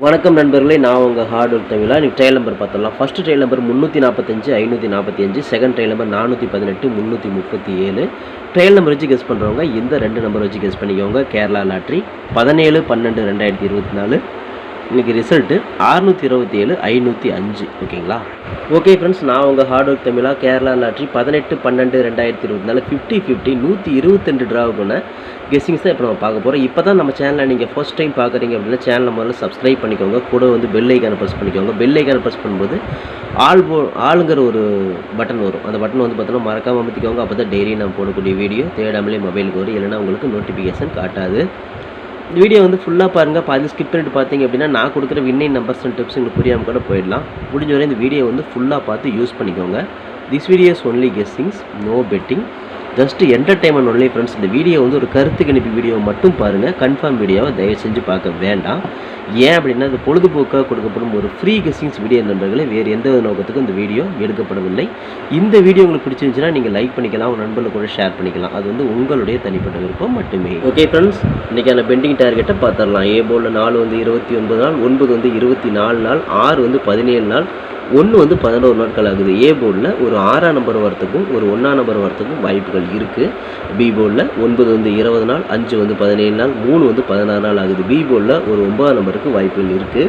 வணக்கம் நண்பர்களே, நான் உங்கள் ஹார்ட் ஒர்க் தமிழா. இன்றைக்கி ட்ரையல் நம்பர் பார்த்துடலாம். First trial number 345 545, second trial number 418 337. Trial number வச்சு கெஸ் பண்ணுறவங்க இந்த ரெண்டு நம்பர் வச்சு கெஸ் பண்ணிக்கோங்க. கேரளா லாட்ரி 17/12/2024. இன்றைக்கி ரிசல்ட்டு 627 505. ஓகேங்களா? ஓகே ஃப்ரெண்ட்ஸ், நான் உங்கள் ஹார்ட் ஒர்க் தமிழா. கேரளா லாட்ரி 18/12/2024 50/50 122 ட்ராவ் பண்ண கெஸ்ஸிங்ஸ் தான் இப்போ நம்ம பார்க்க போகிறோம். இப்போ தான் நம்ம சேனலை நீங்கள் ஃபர்ஸ்ட் டைம் பார்க்குறீங்க அப்படின்னா சேனலை முதல்ல சப்ஸ்கிரைப் பண்ணிக்கோங்க. கூட பெல் ஐக்கானை ப்ரெஸ் பண்ணிக்கோங்க. பெல் ஐக்கானை ப்ரெஸ் பண்ணும்போது ஆளுங்கிற ஒரு பட்டன் வரும். அந்த பட்டன் பார்த்தோன்னா மறக்காமல் அமைத்திக்கோங்க. அப்போ தான் டெய்லி நான் போடக்கூடிய வீடியோ தேடாமலே மொபைலுக்கு வரும். இல்லைனா உங்களுக்கு நோட்டிஃபிகேஷன் காட்டாது. இந்த வீடியோ ஃபுல்லாக பாருங்கள். பாதி ஸ்கிப் பண்ணிட்டு பார்த்தீங்க அப்படின்னா நான் கொடுக்குற வின்னிங் நம்பர்ஸ் அண்ட் டிப்ஸ் உங்களுக்கு புரியாமல் கூட போயிடலாம். முடிஞ்ச வரை இந்த வீடியோ ஃபுல்லாக பார்த்து யூஸ் பண்ணிக்கோங்க. This video is only guessings, no betting, just entertainment only friends. இந்த வீடியோ ஒரு கருத்து கணிப்பு வீடியோ மட்டும் பாருங்கள். கன்ஃபார்ம் வீடியோவை தயவு செஞ்சு பார்க்க வேண்டாம். ஏன் அப்படின்னா அது பொழுதுபோக்காக கொடுக்கப்படும் ஒரு ஃப்ரீ கெஸ்ஸிங்ஸ் வீடியோ நண்பர்களே. வேறு எந்த நோக்கத்துக்கும் இந்த வீடியோ எடுக்கப்படவில்லை. இந்த வீடியோ உங்களுக்கு பிடிச்சிருந்துச்சுன்னா நீங்கள் லைக் பண்ணிக்கலாம், உங்கள் நண்பர்களுக்கு கூட ஷேர் பண்ணிக்கலாம். அது உங்களுடைய தனிப்பட்ட விருப்பம் மட்டுமே. ஓகே ஃப்ரெண்ட்ஸ், இன்றைக்கான பெண்டிங் டார்கெட்டை பார்த்துடலாம். ஏ போர்டில் 4 29 நாள், 9 24 நாள், 6 17 நாள், 1 11 நாட்கள் ஆகுது. ஏ போர்டில் ஒரு 6ஆம் நம்பர் வரத்துக்கும் ஒரு 1ஆம் நம்பர் வரத்துக்கும் வாய்ப்புகள் இருக்குது. பி போர்டில் 9 20 நாள், 5 17 நாள், 3 16 நாள் ஆகுது. பி போர்டில் ஒரு 9ஆம் நம்பருக்கு வாய்ப்புகள் இருக்குது.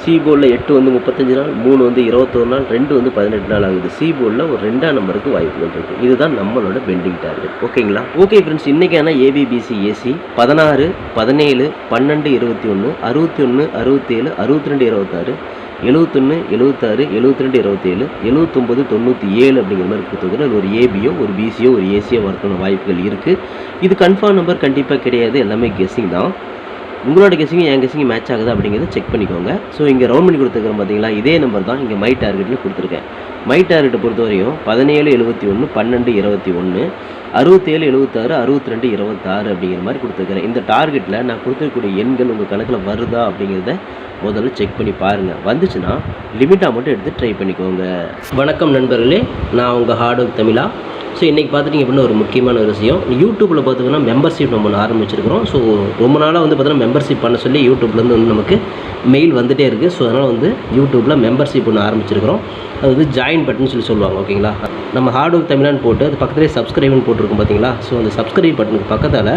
சி போர்டில் 8 35 நாள், 3 21 நாள், 2 18 நாள் ஆகுது. சி போர்டில் ஒரு 2ஆம் நம்பருக்கு வாய்ப்புகள் இருக்குது. இதுதான் நம்மளோட பெண்டிங் டார்கெட். ஓகேங்களா? ஓகே ஃப்ரெண்ட்ஸ், இன்றைக்கான ஏபிபிசி ஏசி 16 17 12 21 61 67 62 26 71 76 72 27 79 97 அப்படிங்கிற மாதிரி கொடுத்துருக்குற ஒரு ஏபியோ ஒரு பிசியோ ஒரு ஏசியோ வரக்கான வாய்ப்புகள் இருக்குது. இது கன்ஃபார்ம் நம்பர் கண்டிப்பாக கிடையாது. எல்லாமே கெஸ்ஸிங் தான். உங்களோட கெஸ்ஸிங் என் கெஸ்ஸிங் மேட்ச் ஆகுது அப்படிங்கிறத செக் பண்ணிக்கோங்க. ஸோ இங்கே ரவுண்ட் பண்ணி கொடுத்துருக்கேன் பார்த்தீங்களா, இதே நம்பர் தான் இங்கே மை டார்கெட்டில் கொடுத்துருக்கேன். மை டார்கெட்டை பொறுத்தவரையும் 17 71 12 21 67 76 62 26 அப்படிங்கிற மாதிரி கொடுத்துருக்கிறேன். இந்த டார்கெட்டில் நான் கொடுத்துருக்கக்கூடிய எண்கள் உங்கள் கணக்கில் வருதா அப்படிங்கிறத முதல்ல செக் பண்ணி பாருங்கள். வந்துச்சுன்னா லிமிட்டாக மட்டும் எடுத்து ட்ரை பண்ணிக்கோங்க. வணக்கம் நண்பர்களே, நான் உங்கள் ஹார்ட் ஒர்க் தமிழா. ஸோ இன்றைக்கி பார்த்துட்டிங்க அப்படின்னா ஒரு முக்கியமான ஒரு விஷயம். யூடியூப்பில் பார்த்திங்கன்னா மெம்பர்ஷிப் நம்ம ஆரம்பிச்சிருக்கிறோம். ஸோ ரொம்ப நாளாக பார்த்தீங்கன்னா மெம்பர்ஷிப் பண்ண சொல்லி யூடியூப்லேருந்து நமக்கு மெயில் வந்துகிட்டே இருக்குது. ஸோ அதனால் யூடியூப்பில் மெம்பர்ஷிப் ஒன்று ஆரம்பிச்சிருக்கிறோம். அது ஜாயின் பட்டன் சொல்லி சொல்லுவாங்க. ஓகேங்களா? நம்ம ஹார்ட் ஒர்க் தமிழான்னு போட்டு அது பக்கத்துலேயே சப்ஸ்கிரைப்னு போட்டிருக்கோம் பார்த்தீங்களா. ஸோ அந்த சப்ஸ்கிரைப் பட்டனுக்கு பக்கத்தில்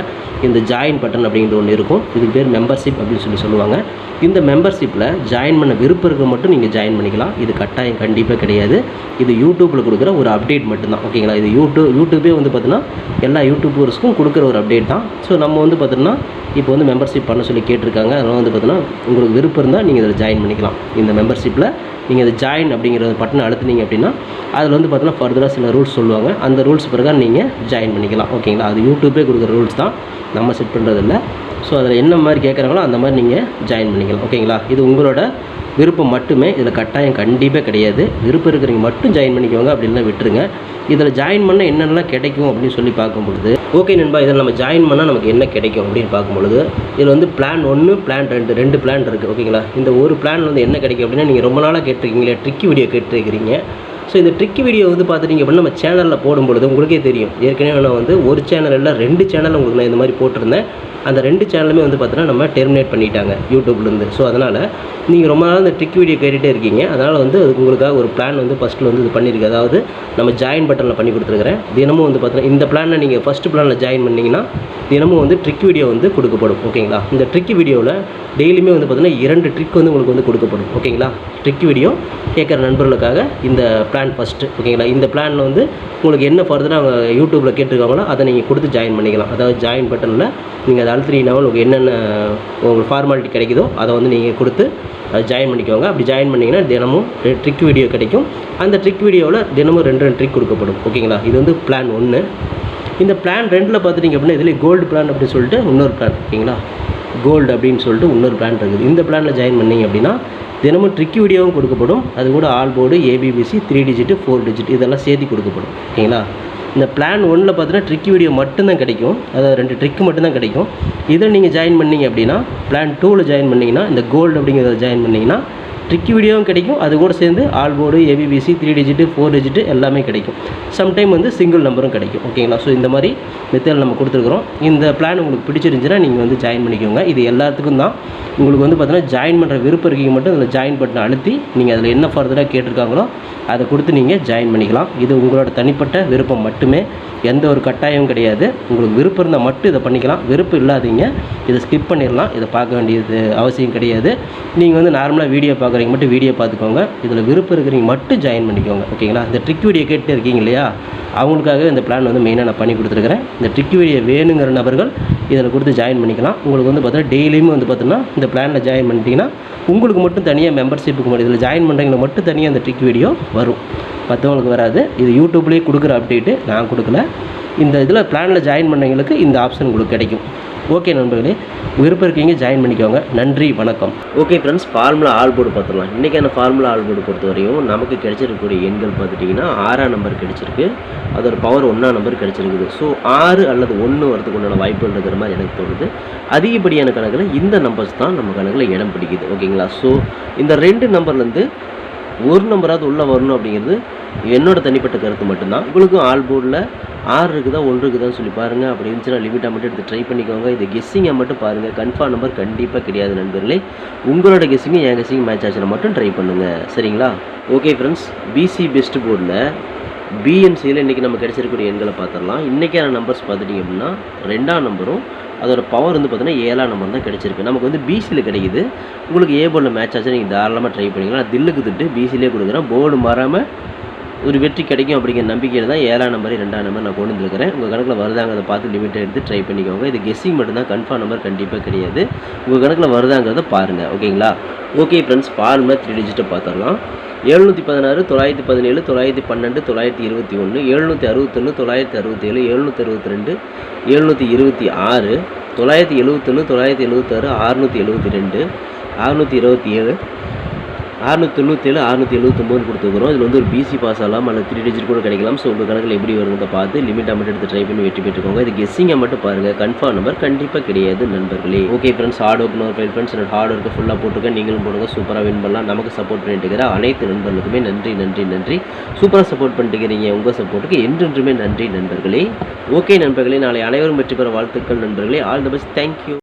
இந்த ஜாயின் பட்டன் அப்படிங்கிற ஒன்று இருக்கும். இதுக்கு பேர் மெம்பர்ஷிப் அப்படின்னு சொல்லுவாங்க. இந்த மெம்பர்ஷிப்பில் ஜாயின் பண்ண விருப்பம் இருக்க மட்டும் நீங்கள் ஜாயின் பண்ணிக்கலாம். இது கட்டாயம் கண்டிப்பாக கிடையாது. இது யூடியூப்பில் கொடுக்குற ஒரு அப்டேட் மட்டும்தான். ஓகேங்களா? இது யூடியூபே பார்த்தீங்கன்னா எல்லா யூடியூபர்ஸ்க்கும் கொடுக்குற ஒரு அப்டேட் தான். ஸோ நம்ம பார்த்தீங்கன்னா இப்போ மெம்பர்ஷிப் பண்ண சொல்லி கேட்டிருக்காங்க. அதனால் பார்த்தீங்கன்னா உங்களுக்கு விருப்பம் இருந்தால் நீங்கள் இதில் ஜாயின் பண்ணிக்கலாம். இந்த மெம்பர்ஷிப்பில் நீங்கள் இதை ஜாயின் அப்படிங்கிற பட்டனை அழுத்துனீங்க அப்படின்னா அதில் பார்த்தீங்கன்னா ஃபர்தராக சில ரூல்ஸ் சொல்லுவாங்க. அந்த ரூல்ஸ் பிரகாரம் நீங்கள் ஜாயின் பண்ணிக்கலாம். ஓகேங்களா? அது யூடியூபே கொடுக்குற ரூல்ஸ் தான், நம்ம செட் பண்ணுறதில்ல. ஸோ அதில் என்ன மாதிரி கேட்குறாங்களோ அந்த மாதிரி நீங்கள் ஜாயின் பண்ணிக்கலாம். ஓகேங்களா? இது உங்களோட விருப்பம் மட்டுமே. இதில் கட்டாயம் கண்டிப்பாக கிடையாது. விருப்பம் இருக்கிறவங்க மட்டும் ஜாயின் பண்ணிக்கோங்க, அப்படின்னா விட்டுருங்க. இதில் ஜாயின் பண்ணால் என்னென்னலாம் கிடைக்கும் அப்படின்னு சொல்லி பார்க்கும்பொழுது, ஓகே நண்பா, இதில் நம்ம ஜாயின் பண்ணால் நமக்கு என்ன கிடைக்கும் அப்படின்னு பார்க்கும்பொழுது, இதில் பிளான் 1 பிளான் 2 பிளான் இருக்குது. ஓகேங்களா? இந்த ஒரு பிளான் என்ன கிடைக்கும் அப்படின்னா, நீங்கள் ரொம்ப நாளாக கேட்டிருக்கீங்களே ட்ரிக்கி வீடியோ கேட்டிருக்கிறீங்க. ஸோ இந்த ட்ரிக்கி வீடியோ பார்த்துட்டிங்க அப்படின்னா நம்ம சேனலில் போடும்பொழுது உங்களுக்கே தெரியும். ஏற்கனவே நான் ஒரு சேனல் இல்லை 2 சேனல் உங்களுக்கு நான் இந்த மாதிரி போட்டிருந்தேன். அந்த 2 சேனலுமே பார்த்தீங்கன்னா நம்ம டெர்மினேட் பண்ணிட்டாங்க யூடியூப்லேருந்து. ஸோ அதனால் நீங்கள் ரொம்ப நாள் இந்த ட்ரிக் வீடியோ கேட்டுகிட்டே இருக்கீங்க. அதனால் அதுக்கு உங்களுக்காக ஒரு பிளான் ஃபஸ்ட்டில் இது பண்ணியிருக்கு. அதாவது நம்ம ஜாயின் பட்டனில் பண்ணி கொடுத்துருக்குறேன். தினமும் பார்த்தீங்கன்னா இந்த பிளானை நீங்கள் ஃபஸ்ட்டு பிளானில் ஜாயின் பண்ணிங்கன்னா தினமும் ட்ரிக் வீடியோ கொடுக்கப்படும். ஓகேங்களா? இந்த ட்ரிக் வீடியோவில் டெய்லியுமே பார்த்தீங்கன்னா 2 ட்ரிக் உங்களுக்கு கொடுக்கப்படும். ஓகேங்களா? ட்ரிக் வீடியோ கேட்குற நண்பர்களுக்காக இந்த பிளான் ஃபஸ்ட்டு. ஓகேங்களா? இந்த பிளானில் உங்களுக்கு என்ன ஃபர்தராக அவங்க யூடியூப்பில் கேட்டிருக்காங்களோ அதை நீங்கள் கொடுத்து ஜாயின் பண்ணிக்கலாம். அதாவது ஜாயின் பட்டனில் நீங்கள் அதை அழுத்தினீங்கன்னா உங்களுக்கு என்னென்ன உங்களுக்கு ஃபார்மாலிட்டி கிடைக்குதோ அதை நீங்கள் கொடுத்து அதை ஜாயின் பண்ணிக்கோங்க. அப்படி ஜாயின் பண்ணிங்கன்னா தினமும் ட்ரிக் வீடியோ கிடைக்கும். அந்த ட்ரிக் வீடியோவில் தினமும் 2 ட்ரிக் கொடுக்கப்படும். ஓகேங்களா? இது பிளான் 1. இந்த பிளான் 2ல் பார்த்துட்டிங்க அப்படின்னா இதில் கோல்டு பிளான் அப்படின்னு சொல்லிட்டு இன்னொரு பிளான். ஓகேங்களா? கோல்டு அப்படின்னு சொல்லிட்டு இன்னொரு பிளான் இருக்குது. இந்த பிளானில் ஜாயின் பண்ணிங்க அப்படின்னா தினமும் ட்ரிக் வீடியோவும் கொடுக்கப்படும். அது கூட all board, ABBC, 3 digit 4 digit இதெல்லாம் சேர்த்து கொடுக்கப்படும். ஓகேங்களா? இந்த பிளான் 1ல் பார்த்தீங்கன்னா ட்ரிக் வீடியோ மட்டும்தான் கிடைக்கும். அதாவது 2 ட்ரிக் மட்டும்தான் கிடைக்கும். இதில் நீங்கள் ஜாயின் பண்ணிங்க அப்படின்னா பிளான் 2ல் ஜாயின் பண்ணிங்கன்னா இந்த கோல்டு அப்படிங்கிறத ஜாயின் பண்ணிங்கன்னா ட்ரிக் வீடியோவும் கிடைக்கும், அது கூட சேர்ந்து all board, ABBC, 3 digit, 4 digit எல்லாமே கிடைக்கும். சம்டைம் வந்து சிங்கிள் நம்பரும் கிடைக்கும். ஓகேங்களா? ஸோ இந்த மாதிரி மெத்தட் நம்ம கொடுத்துருக்குறோம். இந்த பிளான் உங்களுக்கு பிடிச்சிருந்துச்சுன்னா நீங்கள் வந்து ஜாயின் பண்ணிக்கோங்க. இது எல்லாத்துக்கும் தான். உங்களுக்கு வந்து பார்த்தீங்கன்னா ஜாயின் பண்ணுற விருப்பம் இருக்கீங்க மட்டும் அதில் ஜாயின் பட்டனை அழுத்தி நீங்கள் அதில் என்ன ஃபர்தராக கேட்டிருக்காங்களோ அதை கொடுத்து நீங்கள் ஜாயின் பண்ணிக்கலாம். இது உங்களோட தனிப்பட்ட விருப்பம் மட்டுமே, எந்த ஒரு கட்டாயமும் கிடையாது. உங்களுக்கு விருப்பம் இருந்தால் மட்டும் இதை பண்ணிக்கலாம், விருப்பம் இல்லாதீங்க இதை ஸ்கிப் பண்ணிடலாம். இதை பார்க்க வேண்டியது அவசியம் கிடையாது. நீங்கள் வந்து நார்மலாக வீடியோ பார்க்குறீங்க மட்டும் வீடியோ பார்த்துக்கோங்க. இதில் விருப்பம் இருக்கிறீங்க மட்டும் ஜாயின் பண்ணிக்கோங்க. ஓகேங்களா? இந்த ட்ரிக் வீடியோ கேட்டு இருக்கீங்க இல்லையா, அவங்களுக்காகவே இந்த பிளான் வந்து மெயினாக நான் பண்ணி கொடுத்துருக்கிறேன். இந்த ட்ரிக் வீடியோ வேணுங்கிற நபர்கள் இதில் கொடுத்து ஜாயின் பண்ணிக்கலாம். உங்களுக்கு வந்து பார்த்தீங்கன்னா டெய்லியும் வந்து பார்த்தீங்கன்னா இந்த பிளானில் ஜாயின் பண்ணிட்டீங்கன்னா உங்களுக்கு மட்டும் தனியாக மெம்பர்ஷிப்புக்கு மட்டும் இதில் ஜாயின் பண்ணுறவங்களை மட்டும் தனியாக அந்த ட்ரிக் வீடியோ வரும், மற்றவங்களுக்கு வராது. இது யூடியூப்லேயே கொடுக்குற அப்டேட்டு, நான் கொடுக்கல. இந்த இதில் பிளானில் ஜாயின் பண்ணவங்களுக்கு இந்த ஆப்ஷன் உங்களுக்கு கிடைக்கும். ஓகே நண்பர்களே, விருப்பம் இருக்கீங்க ஜாயின் பண்ணிக்கோங்க. நன்றி, வணக்கம். Okay friends, formula all board பார்த்துடலாம். இன்றைக்கான ஃபார்முலா ஆல் போர்டு பொறுத்த வரையும் நமக்கு கிடைச்சிருக்கக்கூடிய எண்கள் பார்த்துட்டிங்கன்னா 6ஆம் நம்பர் கிடைச்சிருக்கு, அதோட பவர் 1ஆம் நம்பர் கிடைச்சிருக்குது. ஸோ 6 அல்லது 1 வரதுக்கு உண்டான வாய்ப்புகள் இருக்கிற மாதிரி எனக்கு தோணுது. அதிகப்படியான கணக்கில் இந்த நம்பர்ஸ் தான் நம்ம கணக்கில் இடம் பிடிக்குது. ஓகேங்களா? ஸோ இந்த 2 நம்பர்லேருந்து ஒரு நம்பராவது உள்ளே வரணும் அப்படிங்கிறது என்னோட தனிப்பட்ட கருத்து மட்டும்தான். உங்களுக்கும் ஆல் போர்டில் 6 இருக்குதா 1 இருக்குதான்னு சொல்லி பாருங்கள். அப்படி இருந்துச்சுன்னா லிமிட்டாக மட்டும் எடுத்து ட்ரை பண்ணிக்கோங்க. இது கெஸ்ஸிங்கை மட்டும் பாருங்கள், கன்ஃபார்ம் நம்பர் கண்டிப்பாக கிடையாது நண்பர்களே. உங்களோட கெஸ்ஸிங்கு என் கெஸ்ஸிங் மேட்ச் ஆச்சுன்னா மட்டும் ட்ரை பண்ணுங்கள். சரிங்களா? ஓகே ஃப்ரெண்ட்ஸ், பிசி பெஸ்ட் போர்டில் பிஎன்சியில் இன்றைக்கி நம்ம கிடைச்சிருக்கக்கூடிய எண்களை பார்த்துடலாம். இன்றைக்கான நம்பர்ஸ் பார்த்துட்டிங்க அப்படின்னா 2ஆம் நம்பரும் அதோட பவர் வந்து பார்த்தீங்கன்னா 7ஆம் நம்பர் தான் கிடைச்சிருக்கு. நமக்கு வந்து பிசியில் கிடைக்குது. உங்களுக்கு ஏ போர்டில் மேட்ச் ஆச்சு நீங்கள் தாராளமாக ட்ரை பண்ணிக்கலாம். நான் தில்லுக்கு திட்டு பிசிலே கொடுக்குறேன். போர்டு மாறாமல் ஒரு வெற்றி கிடைக்கும் அப்படிங்கிற நம்பிக்கையில் தான் 7ஆம் நம்பர் 2ஆம் நம்பர் நான் கொண்டு வந்துருக்கிறேன். உங்கள் கணக்கில் வருதாங்கிறத பார்த்து லிமிட்டை எடுத்து ட்ரை பண்ணிக்கோங்க. இது கெஸ்ஸிங் மட்டும்தான், கன்ஃபார்ம் நம்பர் கண்டிப்பாக கிடையாது. உங்கள் கணக்கில் வருதாங்கிறத பாருங்கள். ஓகேங்களா? ஓகே ஃப்ரெண்ட்ஸ், ஃபார்முலா 3 டிஜிட்டை பார்த்துடலாம். 716, 917, 912, 921, 761, 967, 762, 726, 971, 976, 672, 627, 697, 679 கொடுத்துருக்குறோம். இதில் வந்து ஒரு பிசி பாஸ் ஆகலாம் அல்லது 3 டிஜிட் கூட கிடைக்கலாம். ஸோ உங்கள் கணக்கில் எப்படி வருங்கிறத பார்த்து லிமிட்டாக மட்டும் எடுத்து ட்ரை பண்ணி வெற்றி பெற்றுக்கோங்க. இது கெஸ்ஸிங்கை மட்டும் பாருங்கள், கன்ஃபார்ம் நம்பர் கண்டிப்பாக கிடையாது நண்பர்களே. ஓகே ஃப்ரெண்ட்ஸ், ஹார்ட் ஒர்க் ஒரு ஃப்ரெண்ட்ஸ், என்னோட ஹார்ட் ஒர்க்கு ஃபுல்லாக போட்டுருக்கேன். நீங்களும் போடுங்க, சூப்பராக வின் பண்ணலாம். நமக்கு சப்போர்ட் பண்ணிட்டு இருக்கிற அனைத்து நண்பர்களுக்குமே நன்றி நன்றி நன்றி. சூப்பராக சப்போர்ட் பண்ணிட்டு இருக்கிறீங்க. உங்கள் சப்போர்ட்டுக்கு என்றென்றுமே நன்றி நண்பர்களே. ஓகே நண்பர்களே, நாளை அனைவரும் வெற்றி பெற வாழ்த்துக்கள் நண்பர்களே. All the best. தேங்க்யூ.